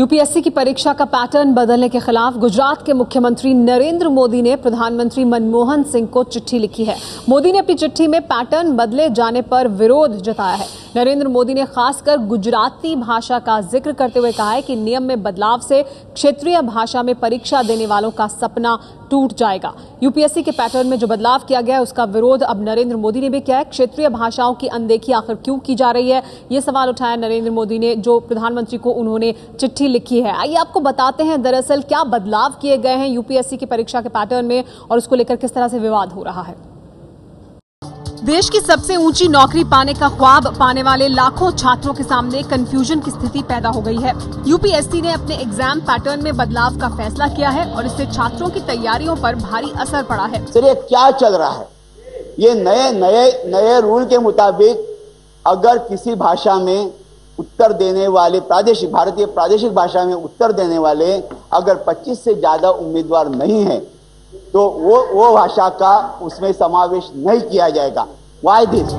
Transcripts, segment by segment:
UPSC की परीक्षा का पैटर्न बदलने के खिलाफ गुजरात के मुख्यमंत्री नरेंद्र मोदी ने प्रधानमंत्री मनमोहन सिंह को चिट्ठी लिखी है। मोदी ने अपनी चिट्ठी में पैटर्न बदले जाने पर विरोध जताया है। नरेंद्र मोदी ने खासकर गुजराती भाषा का जिक्र करते हुए कहा है कि नियम में बदलाव से क्षेत्रीय भाषा में परीक्षा देने वालों का सपना टूट जाएगा। यूपीएससी के पैटर्न में जो बदलाव किया गया है उसका विरोध अब नरेंद्र मोदी ने भी किया है। क्षेत्रीय भाषाओं की अनदेखी आखिर क्यों की जा रही है, ये सवाल उठाया नरेंद्र मोदी ने, जो प्रधानमंत्री को उन्होंने चिट्ठी लिखी है। आइए आपको बताते हैं दरअसल क्या बदलाव किए गए हैं यूपीएससी की परीक्षा के पैटर्न में और उसको लेकर किस तरह से विवाद हो रहा है। देश की सबसे ऊंची नौकरी पाने का ख्वाब पाने वाले लाखों छात्रों के सामने कंफ्यूजन की स्थिति पैदा हो गई है। यूपीएससी ने अपने एग्जाम पैटर्न में बदलाव का फैसला किया है और इससे छात्रों की तैयारियों पर भारी असर पड़ा है। सर, ये क्या चल रहा है? ये नए रूल के मुताबिक अगर किसी भाषा में उत्तर देने वाले भारतीय प्रादेशिक भाषा में उत्तर देने वाले अगर 25 से ज्यादा उम्मीदवार नहीं है तो वो भाषा का उसमें समावेश नहीं किया जाएगा। Why this?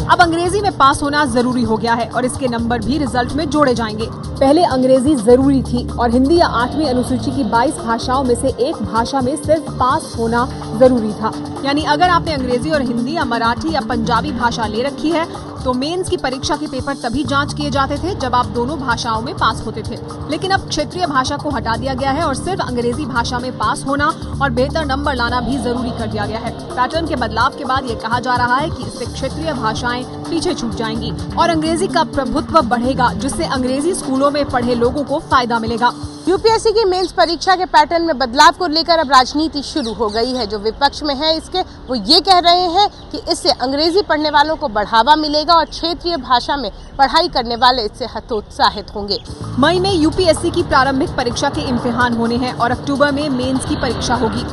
अब अंग्रेजी में पास होना जरूरी हो गया है और इसके नंबर भी रिजल्ट में जोड़े जाएंगे। पहले अंग्रेजी जरूरी थी और हिंदी या 8वीं अनुसूची की 22 भाषाओं में से एक भाषा में सिर्फ पास होना जरूरी था। यानी अगर आपने अंग्रेजी और हिंदी या मराठी या पंजाबी भाषा ले रखी है तो मेंस की परीक्षा के पेपर तभी जांच किए जाते थे जब आप दोनों भाषाओं में पास होते थे। लेकिन अब क्षेत्रीय भाषा को हटा दिया गया है और सिर्फ अंग्रेजी भाषा में पास होना और बेहतर नंबर लाना भी जरूरी कर दिया गया है। पैटर्न के बदलाव के बाद ये कहा जा रहा है कि इससे क्षेत्रीय भाषाएं पीछे छूट जाएंगी और अंग्रेजी का प्रभुत्व बढ़ेगा, जिससे अंग्रेजी स्कूलों में पढ़े लोगों को फायदा मिलेगा। यूपीएससी की मेंस परीक्षा के पैटर्न में बदलाव को लेकर अब राजनीति शुरू हो गई है। जो विपक्ष में है इसके वो ये कह रहे हैं कि इससे अंग्रेजी पढ़ने वालों को बढ़ावा मिलेगा और क्षेत्रीय भाषा में पढ़ाई करने वाले इससे हतोत्साहित होंगे। मई में यूपीएससी की प्रारंभिक परीक्षा के इम्तिहान होने हैं और अक्टूबर में मेंस की परीक्षा होगी।